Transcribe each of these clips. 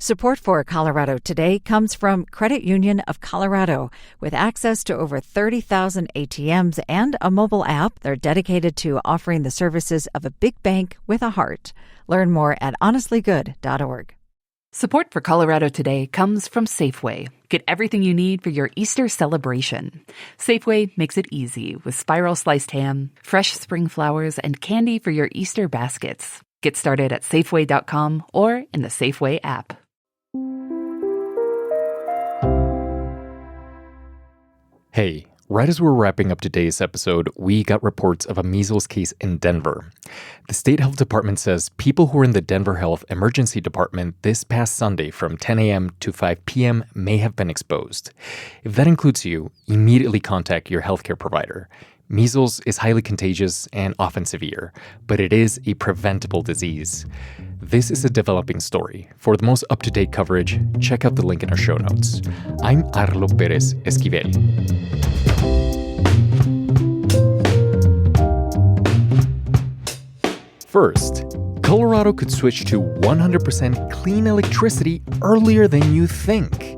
Support for Colorado Today comes from Credit Union of Colorado. With access to over 30,000 ATMs and a mobile app, they're dedicated to offering the services of a big bank with a heart. Learn more at honestlygood.org. Support for Colorado Today comes from Safeway. Get everything you need for your Easter celebration. Safeway makes it easy with spiral sliced ham, fresh spring flowers, and candy for your Easter baskets. Get started at Safeway.com or in the Safeway app. Hey, right as we're wrapping up today's episode, we got reports of a measles case in Denver. The state health department says people who were in the Denver Health Emergency Department this past Sunday from 10 a.m. to 5 p.m. may have been exposed. If that includes you, immediately contact your healthcare provider. Measles is highly contagious and often severe, but it is a preventable disease. This is a developing story. For the most up-to-date coverage, check out the link in our show notes. I'm Arlo Perez Esquivel. First, Colorado could switch to 100% clean electricity earlier than you think.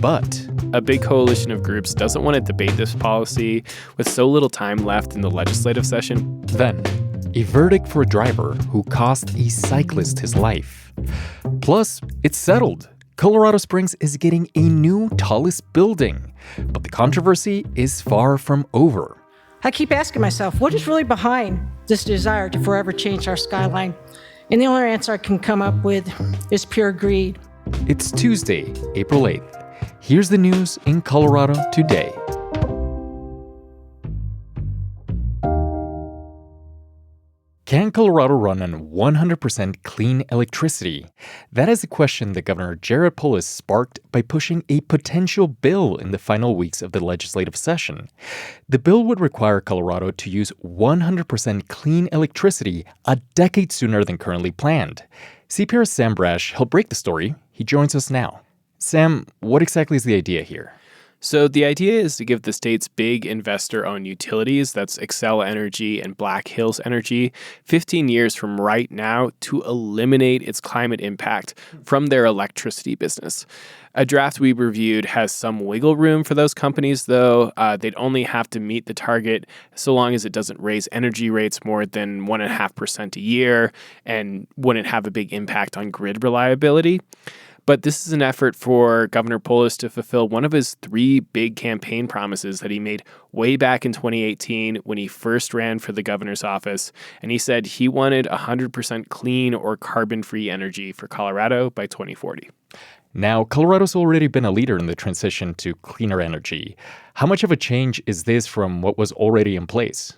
But a big coalition of groups doesn't want to debate this policy with so little time left in the legislative session. Then, a verdict for a driver who cost a cyclist his life. Plus, it's settled. Colorado Springs is getting a new tallest building. But the controversy is far from over. I keep asking myself, what is really behind this desire to forever change our skyline? And the only answer I can come up with is pure greed. It's Tuesday, April 8th. Here's the news in Colorado today. Can Colorado run on 100% clean electricity? That is a question that Governor Polis sparked by pushing a potential bill in the final weeks of the legislative session. The bill would require Colorado to use 100% clean electricity a decade sooner than currently planned. CPR's Sam Brash helped break the story. He joins us now. Sam, what exactly is the idea here? So the idea is to give the state's big investor-owned utilities, that's Xcel Energy and Black Hills Energy, 15 years from right now to eliminate its climate impact from their electricity business. A draft we reviewed has some wiggle room for those companies, though. They'd only have to meet the target so long as it doesn't raise energy rates more than 1.5% a year and wouldn't have a big impact on grid reliability. But this is an effort for Governor Polis to fulfill one of his 3 big campaign promises that he made way back in 2018 when he first ran for the governor's office. And he said he wanted 100% clean or carbon-free energy for Colorado by 2040. Now, Colorado's already been a leader in the transition to cleaner energy. How much of a change is this from what was already in place?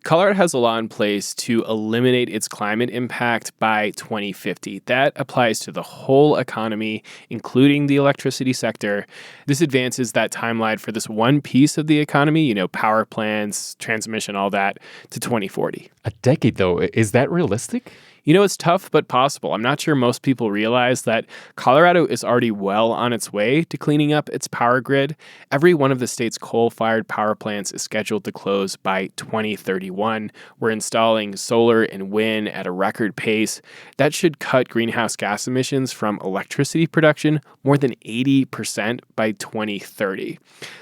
Colorado has a law in place to eliminate its climate impact by 2050. That applies to the whole economy, including the electricity sector. This advances that timeline for this one piece of the economy, power plants, transmission, all that, to 2040. A decade, though. Is that realistic? It's tough but possible. I'm not sure most people realize that Colorado is already well on its way to cleaning up its power grid. Every one of the state's coal-fired power plants is scheduled to close by 2031. We're installing solar and wind at a record pace. That should cut greenhouse gas emissions from electricity production more than 80% by 2030.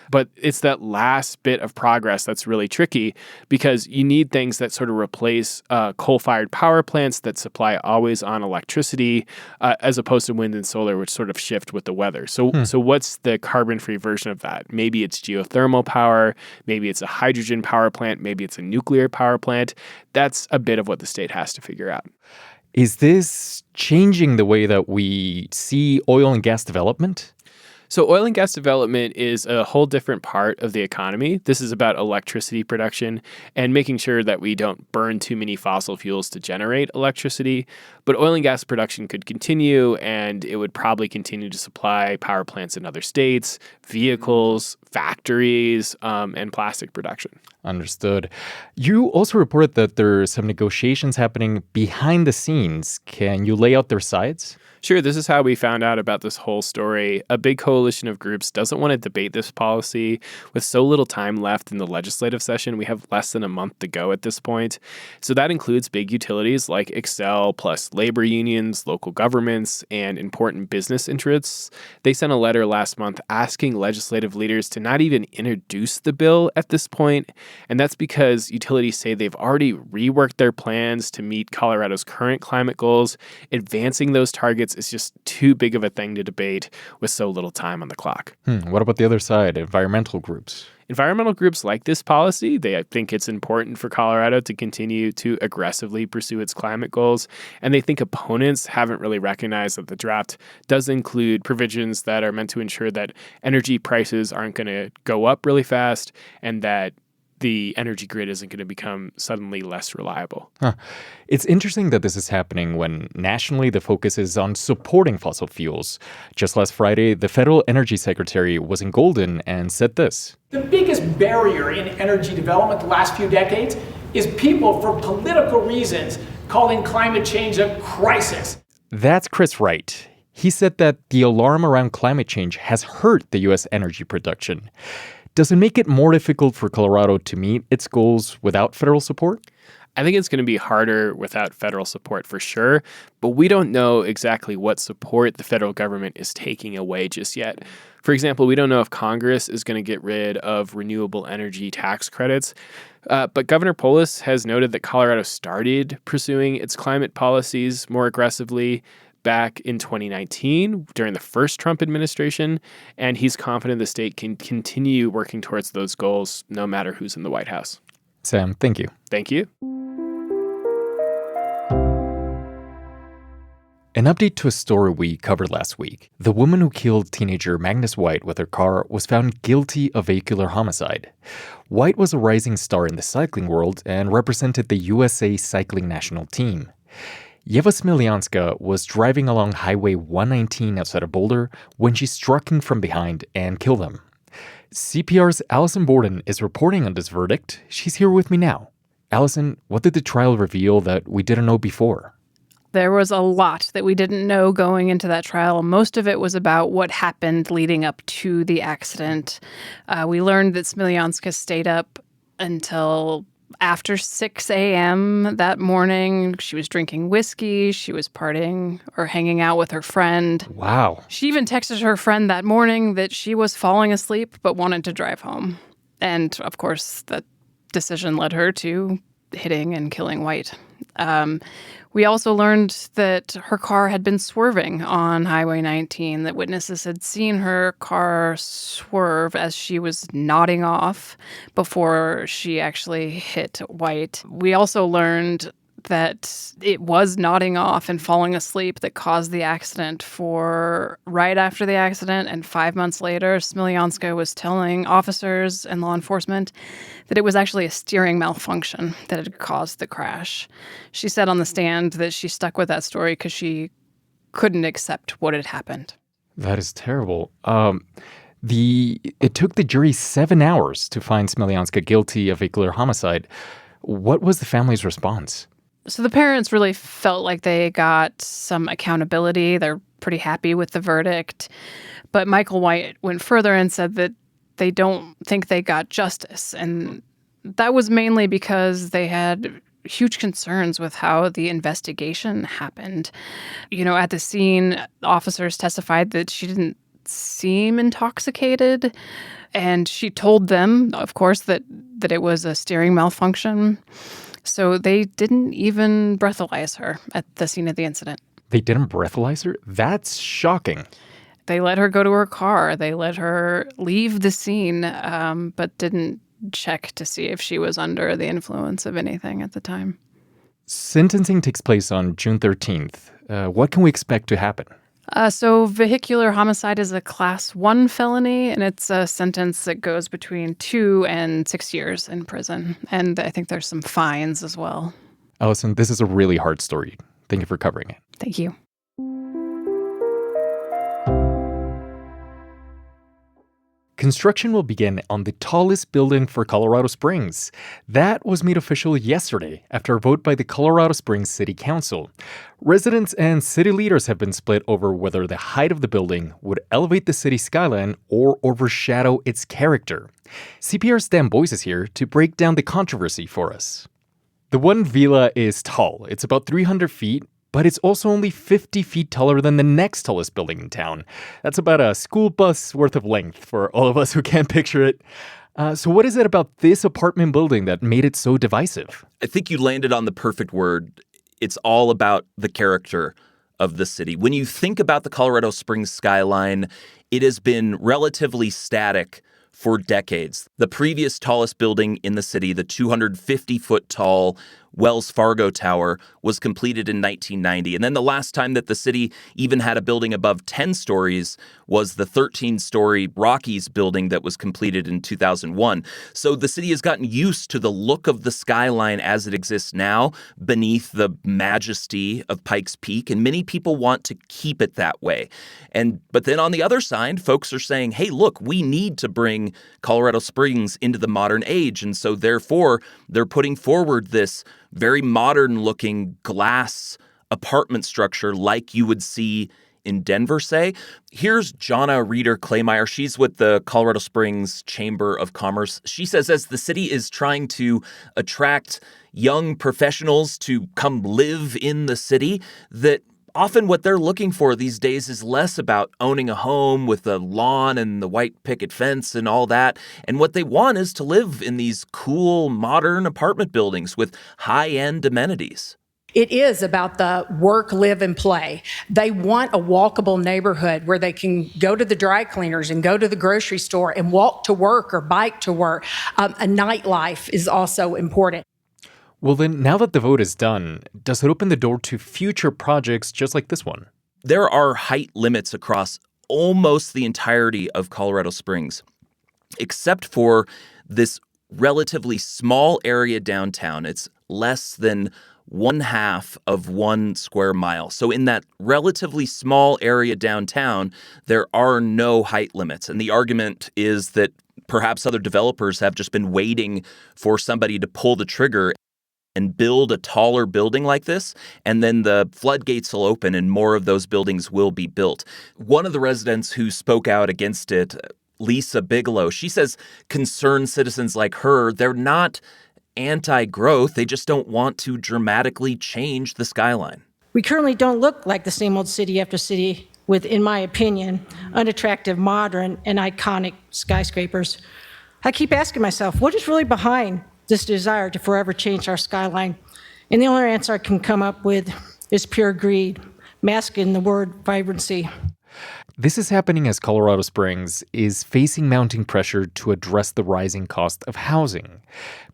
But it's that last bit of progress that's really tricky because you need things that sort of replace coal-fired power plants that supply always-on electricity as opposed to wind and solar, which sort of shift with the weather. So what's the carbon-free version of that? Maybe it's geothermal power. Maybe it's a hydrogen power plant. Maybe it's a nuclear power plant. That's a bit of what the state has to figure out. Is this changing the way that we see oil and gas development? So oil and gas development is a whole different part of the economy. This is about electricity production and making sure that we don't burn too many fossil fuels to generate electricity. But oil and gas production could continue, and it would probably continue to supply power plants in other states, vehicles, factories, and plastic production. Understood. You also reported that there are some negotiations happening behind the scenes. Can you lay out their sides? Sure, this is how we found out about this whole story. A big coalition of groups doesn't want to debate this policy. With so little time left in the legislative session, we have less than a month to go at this point. So that includes big utilities like Xcel, plus labor unions, local governments, and important business interests. They sent a letter last month asking legislative leaders to not even introduce the bill at this point. And that's because utilities say they've already reworked their plans to meet Colorado's current climate goals. Advancing those targets is just too big of a thing to debate with so little time on the clock. What about the other side, environmental groups? Environmental groups like this policy. They think it's important for Colorado to continue to aggressively pursue its climate goals. And they think opponents haven't really recognized that the draft does include provisions that are meant to ensure that energy prices aren't going to go up really fast and that the energy grid isn't going to become suddenly less reliable. It's interesting that this is happening when nationally the focus is on supporting fossil fuels. Just last Friday, the federal energy secretary was in Golden and said this. The biggest barrier in energy development the last few decades is people, for political reasons, calling climate change a crisis. That's Chris Wright. He said that the alarm around climate change has hurt the U.S. energy production. Does it make it more difficult for Colorado to meet its goals without federal support? I think it's going to be harder without federal support for sure, but we don't know exactly what support the federal government is taking away just yet. For example, we don't know if Congress is going to get rid of renewable energy tax credits, but Governor Polis has noted that Colorado started pursuing its climate policies more aggressively back in 2019 during the first Trump administration, and he's confident the state can continue working towards those goals no matter who's in the White House. Sam, thank you. Thank you. An update to a story we covered last week. The woman who killed teenager Magnus White with her car was found guilty of vehicular homicide. White was a rising star in the cycling world and represented the USA cycling national team. Yeva Smiljanska was driving along Highway 119 outside of Boulder when she struck him from behind and killed him. CPR's Allison Borden is reporting on this verdict. She's here with me now. Allison, what did the trial reveal that we didn't know before? There was a lot that we didn't know going into that trial. Most of it was about what happened leading up to the accident. We learned that Smiljanska stayed up until after 6 a.m. that morning. She was drinking whiskey. She was partying or hanging out with her friend. Wow. She even texted her friend that morning that she was falling asleep but wanted to drive home. And, of course, that decision led her to hitting and killing White. We also learned that her car had been swerving on Highway 19, that witnesses had seen her car swerve as she was nodding off before she actually hit White. We also learned that it was nodding off and falling asleep that caused the accident. For right after the accident and 5 months later, Smiljanska was telling officers and law enforcement that it was actually a steering malfunction that had caused the crash. She said on the stand that she stuck with that story because she couldn't accept what had happened. That is terrible. It took the jury 7 hours to find Smiljanska guilty of vehicular homicide. What was the family's response? So the parents really felt like they got some accountability. They're pretty happy with the verdict. But Michael White went further and said that they don't think they got justice. And that was mainly because they had huge concerns with how the investigation happened. You know, at the scene, officers testified that she didn't seem intoxicated. And she told them, of course, that it was a steering malfunction. So they didn't even breathalyze her at the scene of the incident. They didn't breathalyze her? That's shocking. They let her go to her car. They let her leave the scene, but didn't check to see if she was under the influence of anything at the time. Sentencing takes place on June 13th. What can we expect to happen? So vehicular homicide is a Class 1 felony, and it's a sentence that goes between 2 and 6 years in prison. And I think there's some fines as well. Allison, this is a really hard story. Thank you for covering it. Thank you. construction will begin on the tallest building for Colorado Springs. That was made official yesterday after a vote by the Colorado Springs City Council. Residents and city leaders have been split over whether the height of the building would elevate the city skyline or overshadow its character. CPR's Dan Boyce is here to break down the controversy for us. The one villa is tall. It's about 300 feet, but it's also only 50 feet taller than the next tallest building in town. That's about a school bus worth of length for all of us who can't picture it. So what is it about this apartment building that made it so divisive? I think you landed on the perfect word. It's all about the character of the city. When you think about the Colorado Springs skyline, it has been relatively static for decades. The previous tallest building in the city, the 250-foot tall Wells Fargo Tower, was completed in 1990. And then the last time that the city even had a building above 10 stories was the 13-story Rockies building that was completed in 2001. So the city has gotten used to the look of the skyline as it exists now, beneath the majesty of Pikes Peak, and many people want to keep it that way. But then on the other side, folks are saying, hey, look, we need to bring Colorado Springs into the modern age. And so therefore, they're putting forward this very modern-looking glass apartment structure like you would see in Denver, say. Here's Jonna Reeder-Claymire. She's with the Colorado Springs Chamber of Commerce. She says as the city is trying to attract young professionals to come live in the city, that often what they're looking for these days is less about owning a home with a lawn and the white picket fence and all that. And what they want is to live in these cool, modern apartment buildings with high-end amenities. It is about the work, live, and play. They want a walkable neighborhood where they can go to the dry cleaners and go to the grocery store and walk to work or bike to work. A nightlife is also important. Well, then, now that the vote is done, does it open the door to future projects just like this one? There are height limits across almost the entirety of Colorado Springs, except for this relatively small area downtown. It's less than 1/2 of 1 square mile. So in that relatively small area downtown, there are no height limits. And the argument is that perhaps other developers have just been waiting for somebody to pull the trigger and build a taller building like this, and then the floodgates will open and more of those buildings will be built. One of the residents who spoke out against it, Lisa Bigelow, she says concerned citizens like her, they're not anti-growth, they just don't want to dramatically change the skyline. We currently don't look like the same old city after city with, in my opinion, unattractive, modern, and iconic skyscrapers. I keep asking myself, what is really behind this desire to forever change our skyline? And the only answer I can come up with is pure greed, masked in the word vibrancy. This is happening as Colorado Springs is facing mounting pressure to address the rising cost of housing.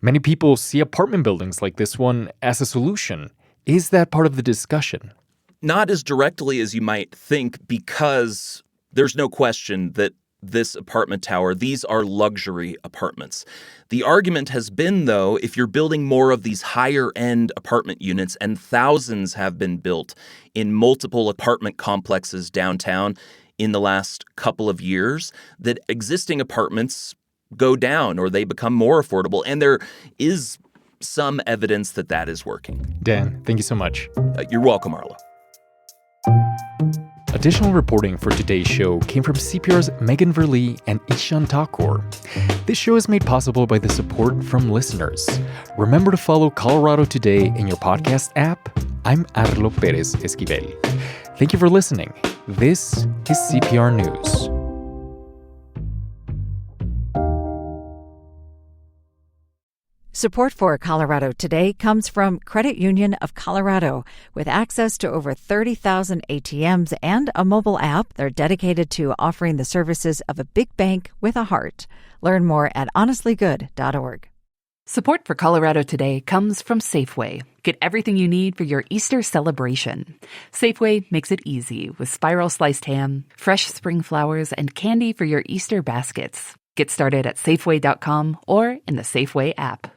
Many people see apartment buildings like this one as a solution. Is that part of the discussion? Not as directly as you might think, because there's no question that this apartment tower, these are luxury apartments. The argument has been, though, if you're building more of these higher-end apartment units, and thousands have been built in multiple apartment complexes downtown in the last couple of years, that existing apartments go down or they become more affordable. And there is some evidence that that is working. Dan, thank you so much. You're welcome, Arlo. Additional reporting for today's show came from CPR's Megan Verlee and Ishan Thakur. This show is made possible by the support from listeners. Remember to follow Colorado Today in your podcast app. I'm Arlo Perez Esquivel. Thank you for listening. This is CPR News. Support for Colorado Today comes from Credit Union of Colorado. With access to over 30,000 ATMs and a mobile app, they're dedicated to offering the services of a big bank with a heart. Learn more at honestlygood.org. Support for Colorado Today comes from Safeway. Get everything you need for your Easter celebration. Safeway makes it easy with spiral sliced ham, fresh spring flowers, and candy for your Easter baskets. Get started at Safeway.com or in the Safeway app.